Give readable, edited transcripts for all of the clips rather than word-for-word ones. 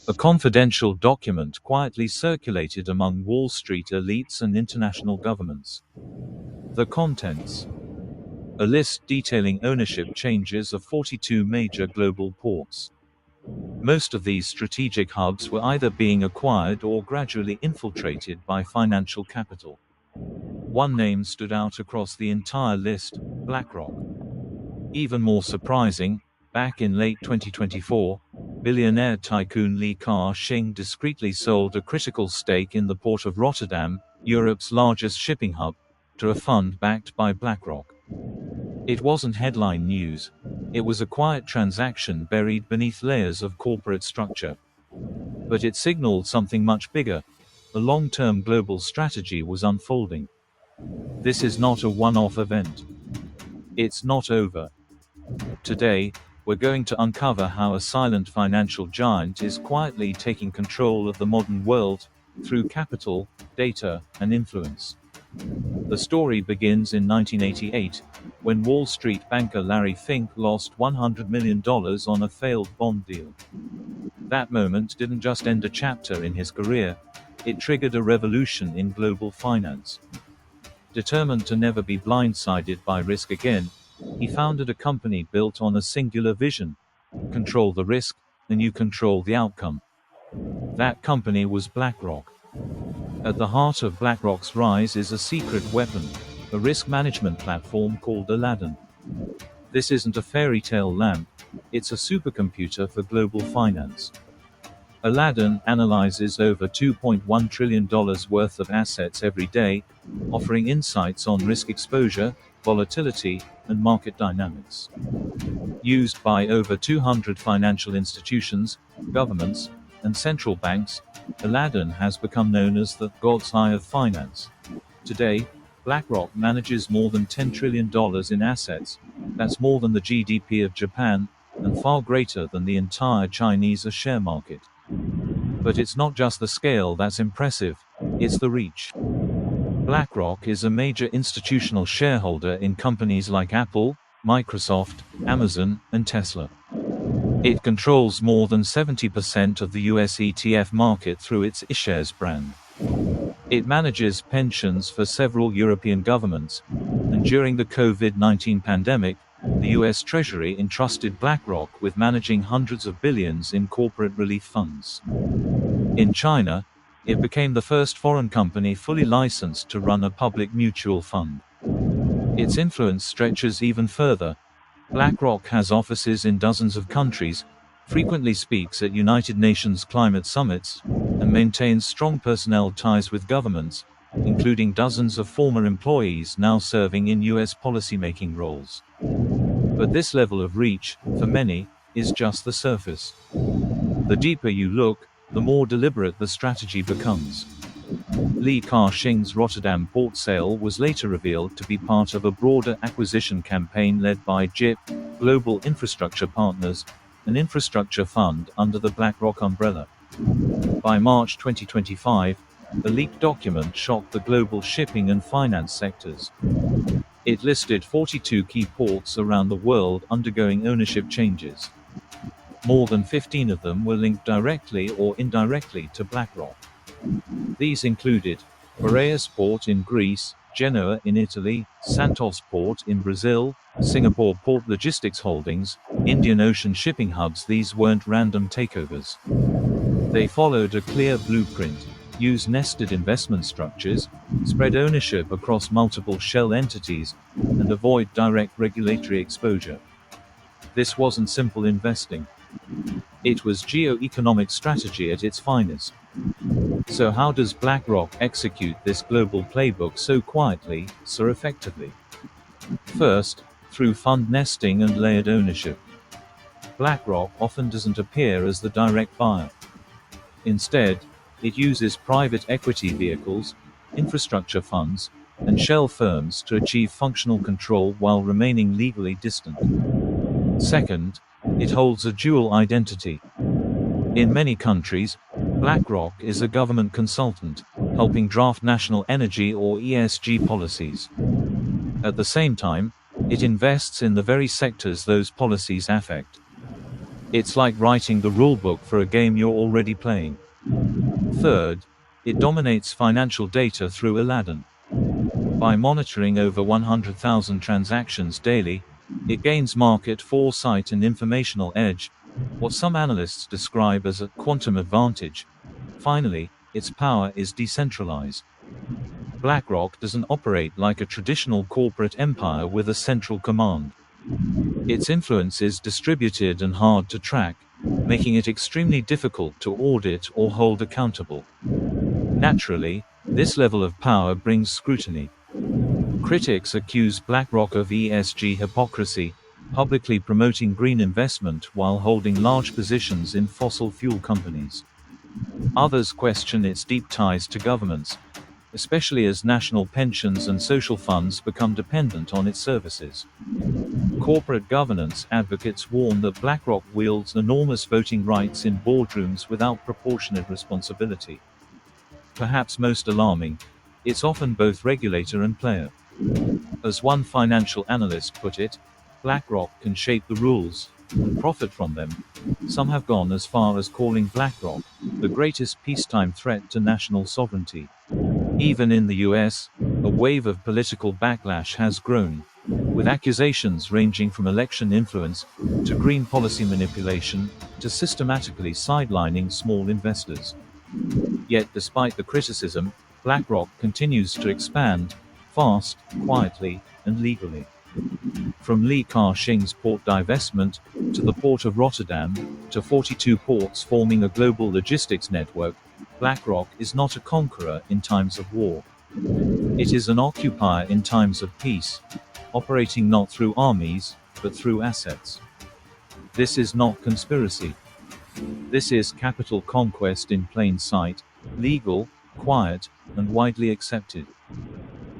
A confidential document quietly circulated among Wall Street elites and international governments. The contents: a list detailing ownership changes of 42 major global ports. Most of these strategic hubs were either being acquired or gradually infiltrated by financial capital. One name stood out across the entire list: BlackRock. Even more surprising, back in late 2024, billionaire tycoon Li Ka-shing discreetly sold a critical stake in the port of Rotterdam, Europe's largest shipping hub, to a fund backed by BlackRock. It wasn't headline news. It was a quiet transaction buried beneath layers of corporate structure. But it signaled something much bigger. A long-term global strategy was unfolding. This is not a one-off event. It's not over. Today, we're going to uncover how a silent financial giant is quietly taking control of the modern world, through capital, data, and influence. The story begins in 1988, when Wall Street banker Larry Fink lost $100 million on a failed bond deal. That moment didn't just end a chapter in his career, it triggered a revolution in global finance. Determined to never be blindsided by risk again, he founded a company built on a singular vision: control the risk, and you control the outcome. That company was BlackRock. At the heart of BlackRock's rise is a secret weapon, a risk management platform called Aladdin. This isn't a fairy tale lamp, it's a supercomputer for global finance. Aladdin analyzes over $2.1 trillion worth of assets every day, offering insights on risk exposure, volatility, and market dynamics. Used by over 200 financial institutions, governments, and central banks, Aladdin has become known as the God's Eye of finance. Today, BlackRock manages more than $10 trillion in assets. That's more than the GDP of Japan, and far greater than the entire Chinese share market. But it's not just the scale that's impressive, it's the reach. BlackRock is a major institutional shareholder in companies like Apple, Microsoft, Amazon, and Tesla. It controls more than 70% of the US ETF market through its iShares brand. It manages pensions for several European governments, and during the COVID-19 pandemic, the US Treasury entrusted BlackRock with managing hundreds of billions in corporate relief funds. In China, it became the first foreign company fully licensed to run a public mutual fund. Its influence stretches even further. BlackRock has offices in dozens of countries, frequently speaks at United Nations climate summits, and maintains strong personnel ties with governments, including dozens of former employees now serving in US policymaking roles. But this level of reach, for many, is just the surface. The deeper you look, the more deliberate the strategy becomes. Li Ka-shing's Rotterdam port sale was later revealed to be part of a broader acquisition campaign led by GIP, Global Infrastructure Partners, an infrastructure fund under the BlackRock umbrella. By March 2025, the leaked document shocked the global shipping and finance sectors. It listed 42 key ports around the world undergoing ownership changes. More than 15 of them were linked directly or indirectly to BlackRock. These included Piraeus Port in Greece, Genoa in Italy, Santos Port in Brazil, Singapore Port Logistics Holdings, Indian Ocean shipping hubs. These weren't random takeovers. They followed a clear blueprint: use nested investment structures, spread ownership across multiple shell entities, and avoid direct regulatory exposure. This wasn't simple investing. It was geo-economic strategy at its finest. So how does BlackRock execute this global playbook so quietly, so effectively? First, through fund nesting and layered ownership. BlackRock often doesn't appear as the direct buyer. Instead, it uses private equity vehicles, infrastructure funds, and shell firms to achieve functional control while remaining legally distant. Second, it holds a dual identity. In many countries, BlackRock is a government consultant, helping draft national energy or ESG policies. At the same time, it invests in the very sectors those policies affect. It's like writing the rulebook for a game you're already playing. Third, it dominates financial data through Aladdin. By monitoring over 100,000 transactions daily, it gains market foresight and informational edge, what some analysts describe as a quantum advantage. Finally, its power is decentralized. BlackRock doesn't operate like a traditional corporate empire with a central command. Its influence is distributed and hard to track, making it extremely difficult to audit or hold accountable. Naturally, this level of power brings scrutiny. Critics accuse BlackRock of ESG hypocrisy, publicly promoting green investment while holding large positions in fossil fuel companies. Others question its deep ties to governments, especially as national pensions and social funds become dependent on its services. Corporate governance advocates warn that BlackRock wields enormous voting rights in boardrooms without proportionate responsibility. Perhaps most alarming, it's often both regulator and player. As one financial analyst put it, BlackRock can shape the rules and profit from them. Some have gone as far as calling BlackRock the greatest peacetime threat to national sovereignty. Even in the US, a wave of political backlash has grown, with accusations ranging from election influence to green policy manipulation to systematically sidelining small investors. Yet despite the criticism, BlackRock continues to expand, fast, quietly, and legally. From Li Ka-shing's port divestment, to the port of Rotterdam, to 42 ports forming a global logistics network, BlackRock is not a conqueror in times of war. It is an occupier in times of peace, operating not through armies, but through assets. This is not conspiracy. This is capital conquest in plain sight, legal, quiet, and widely accepted.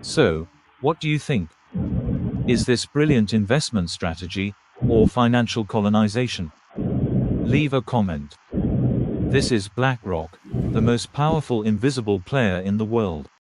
So, what do you think? Is this brilliant investment strategy, or financial colonization? Leave a comment. This is BlackRock, the most powerful invisible player in the world.